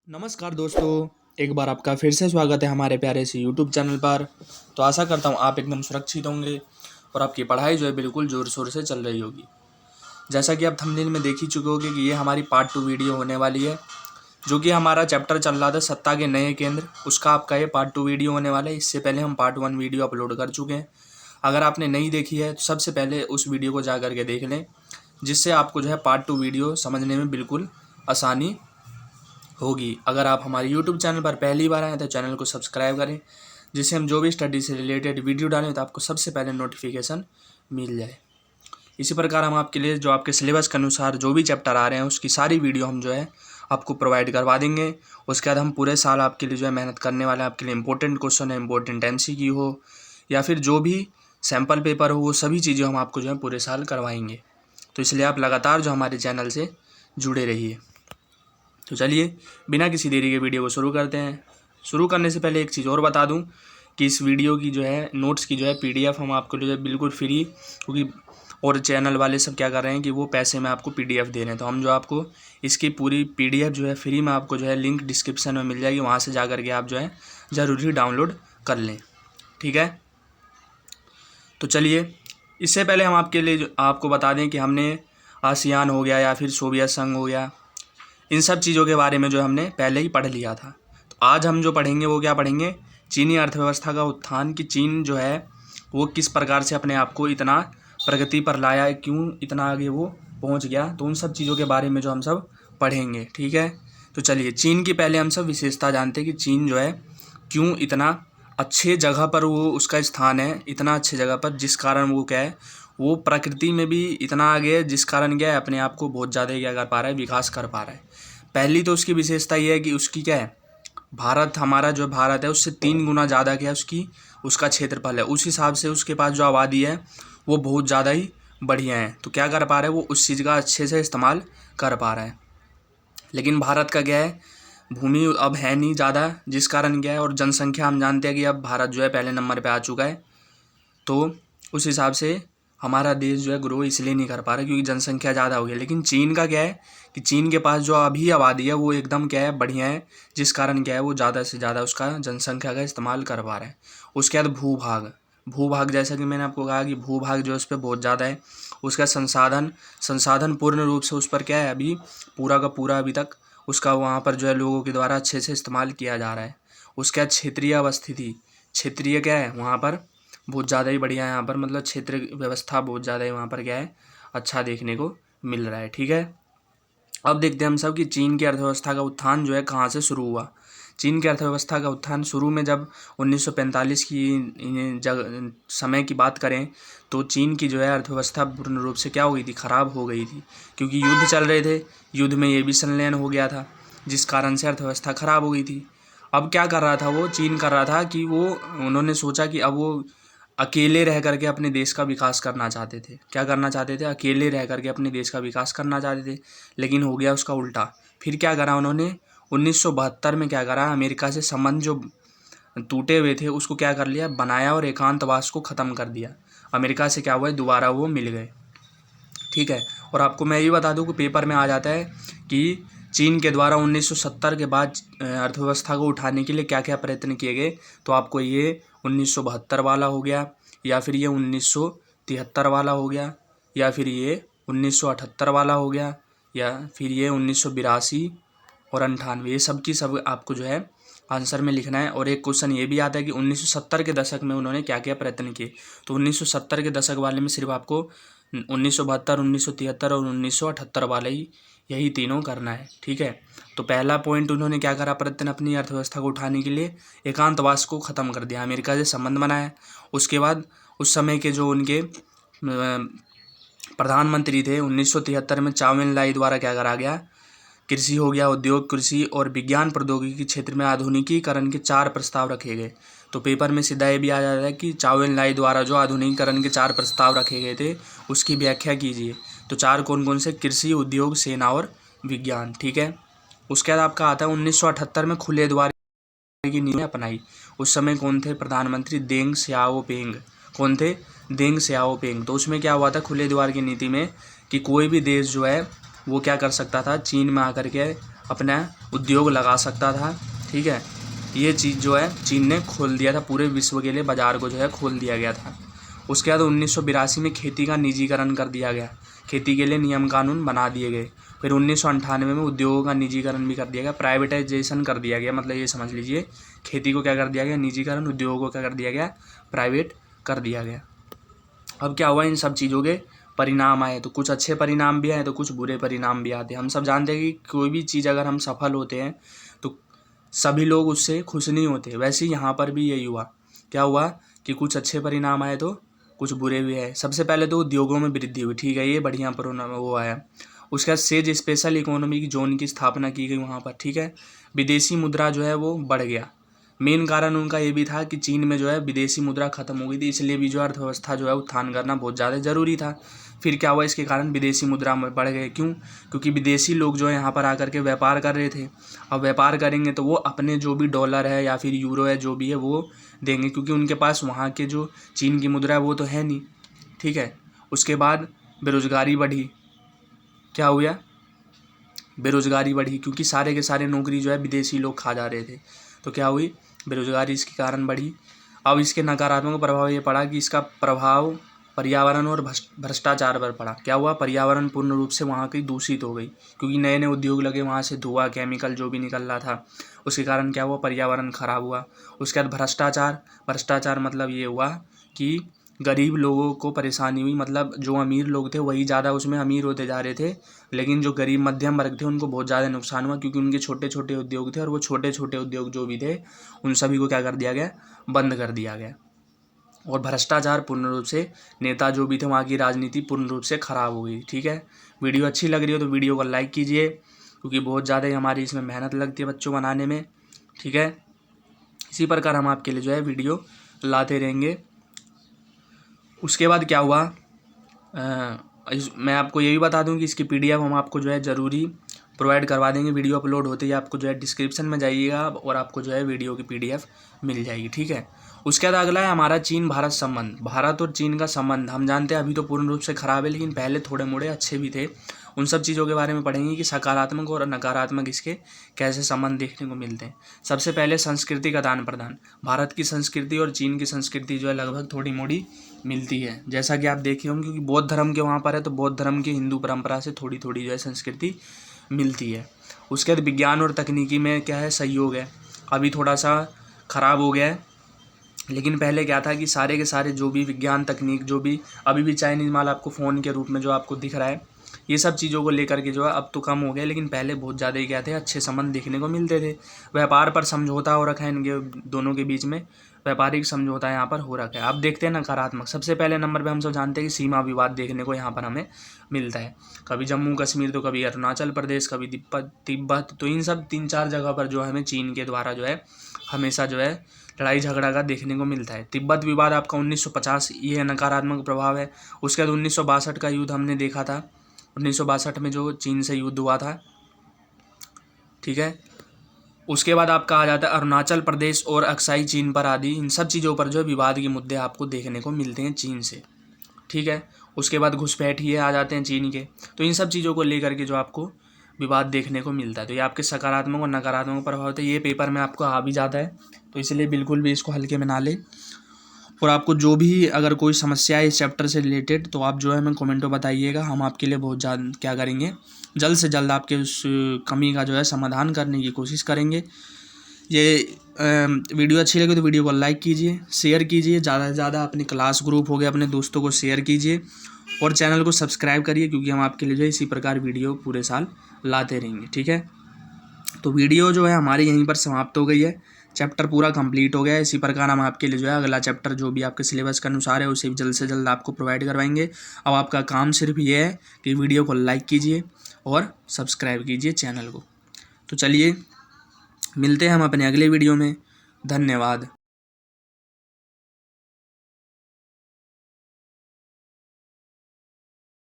नमस्कार दोस्तों, एक बार आपका फिर से स्वागत है हमारे प्यारे से यूट्यूब चैनल पर। तो आशा करता हूँ आप एकदम सुरक्षित होंगे और आपकी पढ़ाई जो है बिल्कुल ज़ोर शोर से चल रही होगी। जैसा कि आप थंबनेल में देख ही चुके होंगे कि ये हमारी पार्ट 2 वीडियो होने वाली है, जो कि हमारा चैप्टर चल रहा था सत्ता के नए केंद्र, उसका आपका ये पार्ट 2 वीडियो होने वाला है। इससे पहले हम पार्ट 1 वीडियो अपलोड कर चुके हैं। अगर आपने नहीं देखी है तो सबसे पहले उस वीडियो को जा करके देख लें, जिससे आपको जो है पार्ट 2 वीडियो समझने में बिल्कुल आसानी होगी। अगर आप हमारे यूट्यूब चैनल पर पहली बार आए तो चैनल को सब्सक्राइब करें, जिससे हम जो भी स्टडी से रिलेटेड वीडियो डालें तो आपको सबसे पहले नोटिफिकेशन मिल जाए। इसी प्रकार हम आपके लिए जो आपके सिलेबस के अनुसार जो भी चैप्टर आ रहे हैं उसकी सारी वीडियो हम जो है आपको प्रोवाइड करवा देंगे। उसके बाद हम पूरे साल आपके लिए जो है मेहनत करने वाले हैं। आपके लिए इंपॉर्टेंट क्वेश्चन है, इंपॉर्टेंट MCQ हो या फिर जो भी सैम्पल पेपर हो, वो सभी चीज़ें हम आपको जो है पूरे साल करवाएंगे। तो इसलिए आप लगातार जो हमारे चैनल से जुड़े रहिए। तो चलिए बिना किसी देरी के वीडियो को शुरू करते हैं। शुरू करने से पहले एक चीज़ और बता दूं कि इस वीडियो की जो है नोट्स की जो है PDF हम आपको जो है बिल्कुल फ्री, क्योंकि और चैनल वाले सब क्या कर रहे हैं कि वो पैसे में आपको PDF दे रहे हैं, तो हम जो आपको इसकी पूरी PDF जो है फ्री में आपको जो है लिंक डिस्क्रिप्शन में मिल जाएगी, वहाँ से जा कर के आप जो है ज़रूरी डाउनलोड कर लें। ठीक है, तो चलिए इससे पहले हम आपके लिए आपको बता दें कि हमने आसियान हो गया या फिर सोवियत संघ हो गया, इन सब चीज़ों के बारे में जो हमने पहले ही पढ़ लिया था। तो आज हम जो पढ़ेंगे वो क्या पढ़ेंगे, चीनी अर्थव्यवस्था का उत्थान, कि चीन जो है वो किस प्रकार से अपने आप को इतना प्रगति पर लाया है, क्यों इतना आगे वो पहुंच गया। तो उन सब चीज़ों के बारे में जो हम सब पढ़ेंगे। ठीक है, तो चलिए चीन की पहले हम सब विशेषता जानते हैं कि चीन जो है क्यों इतना अच्छे जगह पर वो उसका स्थान है, इतना अच्छे जगह पर, जिस कारण वो क्या है, वो प्रकृति में भी इतना आगे है, जिस कारण क्या है अपने आप को बहुत ज़्यादा क्या कर पा रहा है, विकास कर पा रहा है। पहली तो उसकी विशेषता ये है कि उसकी क्या है, भारत, हमारा जो भारत है उससे 3 गुना ज़्यादा क्या है उसका क्षेत्रफल है। उस हिसाब से उसके पास जो आबादी है वो बहुत ज़्यादा ही बढ़िया है। तो क्या कर पा रहा है, वो उस चीज़ का अच्छे से इस्तेमाल कर पा रहा है। लेकिन भारत का क्या है, भूमि अब है नहीं ज़्यादा, जिस कारण क्या है, और जनसंख्या हम जानते हैं कि अब भारत जो है पहले नंबर पे आ चुका है। तो उस हिसाब से हमारा देश जो है ग्रो इसलिए नहीं कर पा रहा क्योंकि जनसंख्या ज़्यादा हो गई। लेकिन चीन का क्या है कि चीन के पास जो अभी आबादी है वो एकदम क्या है, बढ़िया है, जिस कारण क्या है वो ज़्यादा से ज़्यादा उसका जनसंख्या का इस्तेमाल कर पा रहा है। उसके बाद भूभाग, भूभाग जैसा कि मैंने आपको कहा कि भूभाग जो है उस पर बहुत ज़्यादा है। उसका संसाधन पूर्ण रूप से उस पर क्या है, अभी पूरा का पूरा अभी तक उसका वहाँ पर जो है लोगों के द्वारा अच्छे से इस्तेमाल किया जा रहा है। उसके बाद क्षेत्रीय अवस्थिति, क्षेत्रीय क्या है वहाँ पर बहुत ज़्यादा ही बढ़िया है। यहाँ पर मतलब क्षेत्र व्यवस्था बहुत ज़्यादा है, वहाँ पर क्या है अच्छा देखने को मिल रहा है। ठीक है, अब देखते हैं हम सब कि चीन की अर्थव्यवस्था का उत्थान जो है कहाँ से शुरू हुआ। चीन की अर्थव्यवस्था का उत्थान शुरू में जब 1945 की समय की बात करें तो चीन की जो है अर्थव्यवस्था पूर्ण रूप से क्या हो गई थी, ख़राब हो गई थी, क्योंकि युद्ध चल रहे थे। युद्ध में ये भी संलयन हो गया था, जिस कारण से अर्थव्यवस्था ख़राब हो गई थी। अब क्या कर रहा था वो, चीन कर रहा था कि वो, उन्होंने सोचा कि अब वो अकेले रह करके अपने देश का विकास करना चाहते थे। क्या करना चाहते थे, अकेले रह करके अपने देश का विकास करना चाहते थे। लेकिन हो गया उसका उल्टा। फिर क्या करा उन्होंने, 1972 में क्या करा, अमेरिका से संबंध जो टूटे हुए थे उसको क्या कर लिया, बनाया और एकांतवास को ख़त्म कर दिया। अमेरिका से क्या हुआ, दोबारा वो मिल गए। ठीक है, और आपको मैं ये बता दूं कि पेपर में आ जाता है कि चीन के द्वारा 1970 के बाद अर्थव्यवस्था को उठाने के लिए क्या क्या प्रयत्न किए गए। तो आपको ये 1972 वाला हो गया, या फिर ये 1973 वाला हो गया, या फिर ये 1978 वाला हो गया, या फिर ये 1982 और 98, ये सब की सब आपको जो है आंसर में लिखना है। और एक क्वेश्चन ये भी आता है कि 1970 के दशक में उन्होंने क्या क्या प्रयत्न किए। तो 1970 के दशक वाले में सिर्फ आपको 1972, 1973 और 1978 वाले ही, यही तीनों करना है। ठीक है, तो पहला पॉइंट उन्होंने क्या करा, प्रयत्न अपनी अर्थव्यवस्था को उठाने के लिए एकांतवास को ख़त्म कर दिया, अमेरिका से संबंध बनाया। उसके बाद उस समय के जो उनके प्रधानमंत्री थे 1973 में चाउमिन लाई द्वारा क्या करा गया, कृषि हो गया, उद्योग, कृषि और विज्ञान प्रौद्योगिकी क्षेत्र में आधुनिकीकरण के 4 प्रस्ताव रखे गए। तो पेपर में सीधा ये भी आ जाता है कि चाउमिन लाई द्वारा जो आधुनिकीकरण के 4 प्रस्ताव रखे गए थे उसकी व्याख्या कीजिए। तो 4 कौन कौन से, कृषि, उद्योग, सेना और विज्ञान। ठीक है, उसके बाद आपका आता है 1978 में खुले द्वार की नीति अपनाई। उस समय कौन थे प्रधानमंत्री, देंग सियाओपिंग। कौन थे, देंग सियाओपिंग। तो उसमें क्या हुआ था खुले द्वार की नीति में कि कोई भी देश जो है वो क्या कर सकता था, चीन में आकर के अपना उद्योग लगा सकता था। ठीक है, ये चीज़ जो है चीन ने खोल दिया था, पूरे विश्व के लिए बाज़ार को जो है खोल दिया गया था। उसके बाद 1982 में खेती का निजीकरण कर दिया गया, खेती के लिए नियम कानून बना दिए गए। फिर 1998 में उद्योगों का निजीकरण भी कर दिया गया, प्राइवेटाइजेशन कर दिया गया। मतलब ये समझ लीजिए, खेती को क्या कर दिया गया, निजीकरण, उद्योगों को क्या कर दिया गया, प्राइवेट कर दिया गया। अब क्या हुआ, इन सब चीज़ों के परिणाम आए, तो कुछ अच्छे परिणाम भी आए तो कुछ बुरे परिणाम भी आते हैं। हम सब जानते हैं कि कोई भी चीज़ अगर हम सफल होते हैं तो सभी लोग उससे खुश नहीं होते, वैसे ही यहाँ पर भी यही हुआ। क्या हुआ कि कुछ अच्छे परिणाम आए तो कुछ बुरे भी आए। सबसे पहले तो उद्योगों में वृद्धि हुई, ठीक है, ये बढ़िया वो आया। उसके बाद सेज स्पेशल इकोनॉमिक जोन की स्थापना की गई वहाँ पर। ठीक है, विदेशी मुद्रा जो है वो बढ़ गया। मेन कारण उनका ये भी था कि चीन में जो है विदेशी मुद्रा खत्म हो गई थी, इसलिए भी जो अर्थव्यवस्था जो है उत्थान करना बहुत ज़्यादा ज़रूरी था। फिर क्या हुआ, इसके कारण विदेशी मुद्रा में बढ़ गए। क्यों? क्योंकि विदेशी लोग जो है यहाँ पर आकर के व्यापार कर रहे थे। अब व्यापार करेंगे तो वो अपने जो भी डॉलर है या फिर यूरो है जो भी है वो देंगे, क्योंकि उनके पास वहाँ के जो चीन की मुद्रा है वो तो है नहीं। ठीक है, उसके बाद बेरोज़गारी बढ़ी। क्या हुआ, बेरोज़गारी बढ़ी, क्योंकि सारे के सारे नौकरी जो है विदेशी लोग खा जा रहे थे, तो क्या हुई, बेरोज़गारी इसके कारण बढ़ी। अब इसके नकारात्मक प्रभाव ये पड़ा कि इसका प्रभाव पर्यावरण और भ्रष्टाचार पर पड़ा। क्या हुआ, पर्यावरण पूर्ण रूप से वहाँ की दूषित हो गई, क्योंकि नए नए उद्योग लगे, वहाँ से धुआं, केमिकल जो भी निकल रहा था, उसके कारण क्या हुआ, पर्यावरण खराब हुआ। उसके बाद भ्रष्टाचार मतलब ये हुआ कि गरीब लोगों को परेशानी हुई। मतलब जो अमीर लोग थे वही ज़्यादा उसमें अमीर होते जा रहे थे, लेकिन जो गरीब मध्यम वर्ग थे उनको बहुत ज़्यादा नुकसान हुआ, क्योंकि उनके छोटे छोटे उद्योग थे और वो छोटे छोटे उद्योग जो भी थे उन सभी को क्या कर दिया गया, बंद कर दिया गया। और भ्रष्टाचार पूर्ण रूप से, नेता जो भी थे वहाँ की राजनीति पूर्ण रूप से खराब हो गई। ठीक है, वीडियो अच्छी लग रही हो तो वीडियो को लाइक कीजिए, क्योंकि बहुत ज़्यादा ही हमारी इसमें मेहनत लगती है बच्चों बनाने में। ठीक है, इसी प्रकार हम आपके लिए जो है वीडियो लाते रहेंगे। उसके बाद क्या हुआ, मैं आपको ये भी बता दूं कि इसकी PDF हम आपको जो है ज़रूरी प्रोवाइड करवा देंगे। वीडियो अपलोड होते ही आपको जो है डिस्क्रिप्शन में जाइएगा और आपको जो है वीडियो की PDF मिल जाएगी। ठीक है, उसके बाद अगला है हमारा चीन भारत संबंध। भारत और चीन का संबंध हम जानते हैं अभी तो पूर्ण रूप से ख़राब है, लेकिन पहले थोड़े मोड़े अच्छे भी थे। उन सब चीज़ों के बारे में पढ़ेंगे कि सकारात्मक और नकारात्मक इसके कैसे संबंध देखने को मिलते हैं। सबसे पहले सांस्कृतिक आदान प्रदान। भारत की संस्कृति और चीन की संस्कृति जो है लगभग थोड़ी मोड़ी मिलती है, जैसा कि आप देखे होंगे, क्योंकि बौद्ध धर्म के वहाँ पर है तो बौद्ध धर्म की हिंदू परंपरा से थोड़ी थोड़ी जो है संस्कृति मिलती है। उसके बाद विज्ञान और तकनीकी में क्या है, सहयोग है। अभी थोड़ा सा ख़राब हो गया है, लेकिन पहले क्या था कि सारे के सारे जो भी विज्ञान तकनीक जो भी अभी भी चाइनीज़ माल आपको फ़ोन के रूप में जो आपको दिख रहा है, ये सब चीज़ों को लेकर के जो है अब तो कम हो गया, लेकिन पहले बहुत ज़्यादा ही क्या थे, अच्छे संबंध देखने को मिलते थे। व्यापार पर समझौता हो रखा है इनके दोनों के बीच में, व्यापारिक समझौता यहाँ पर हो रखा है। अब देखते हैं नकारात्मक। सबसे पहले नंबर पे हम सब जानते हैं कि सीमा विवाद देखने को यहाँ पर हमें मिलता है। कभी जम्मू कश्मीर तो कभी अरुणाचल प्रदेश, कभी तिब्बत, तो इन सब 3-4 जगह पर जो हमें चीन के द्वारा जो है हमेशा जो है लड़ाई झगड़ा का देखने को मिलता है। तिब्बत विवाद आपका 1950, ये नकारात्मक प्रभाव है। उसके बाद 1962 का युद्ध हमने देखा था, 1962 में जो चीन से युद्ध हुआ था। ठीक है, उसके बाद आपका आ जाता है अरुणाचल प्रदेश और अक्साई चीन पर आदि। इन सब चीज़ों पर जो है विवाद के मुद्दे आपको देखने को मिलते हैं चीन से। ठीक है, उसके बाद घुसपैठिए आ जाते हैं चीन के। तो इन सब चीज़ों को लेकर के जो आपको विवाद देखने को मिलता है, तो ये आपके सकारात्मक और नकारात्मक प्रभाव होते हैं। ये पेपर में आपको आ भी जाता है, तो इसलिए बिल्कुल भी इसको हल्के में ना ले। और आपको जो भी अगर कोई समस्या है इस चैप्टर से रिलेटेड तो आप जो है हमें कमेंट में बताइएगा, हम आपके लिए बहुत ज़्यादा क्या करेंगे, जल्द से जल्द आपके उस कमी का जो है समाधान करने की कोशिश करेंगे। ये वीडियो अच्छी लगे तो वीडियो को लाइक कीजिए, शेयर कीजिए, ज़्यादा से ज़्यादा अपने क्लास ग्रुप हो गए अपने दोस्तों को शेयर कीजिए, और चैनल को सब्सक्राइब करिए, क्योंकि हम आपके लिए जो है इसी प्रकार वीडियो पूरे साल लाते रहेंगे। ठीक है, तो वीडियो जो है हमारी यहीं पर समाप्त हो गई है, चैप्टर पूरा कंप्लीट हो गया है। इसी प्रकार हम आपके लिए जो है अगला चैप्टर जो भी आपके सिलेबस के अनुसार है उसे जल्द से जल्द आपको प्रोवाइड करवाएंगे। अब आपका काम सिर्फ ये है कि वीडियो को लाइक कीजिए और सब्सक्राइब कीजिए चैनल को। तो चलिए मिलते हैं हम अपने अगले वीडियो में। धन्यवाद।